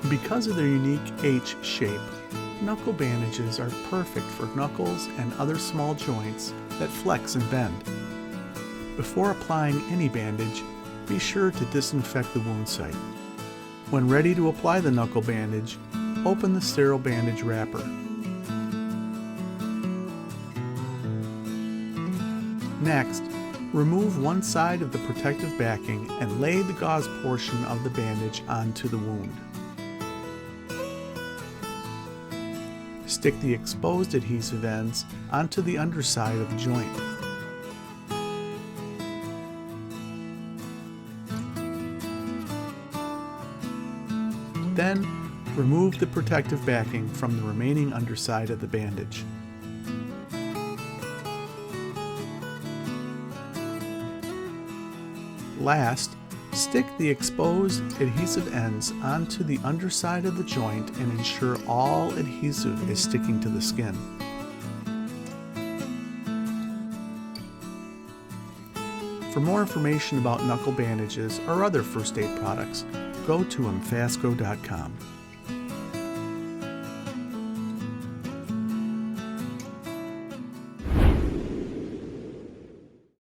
Because of their unique H shape, knuckle bandages are perfect for knuckles and other small joints that flex and bend. Before applying any bandage, be sure to disinfect the wound site. When ready to apply the knuckle bandage, open the sterile bandage wrapper. Next, remove one side of the protective backing and lay the gauze portion of the bandage onto the wound. Stick the exposed adhesive ends onto the underside of the joint. Then, remove the protective backing from the remaining underside of the bandage. Last, stick the exposed adhesive ends onto the underside of the joint and ensure all adhesive is sticking to the skin. For more information about knuckle bandages or other first aid products, go to MFASCO.com.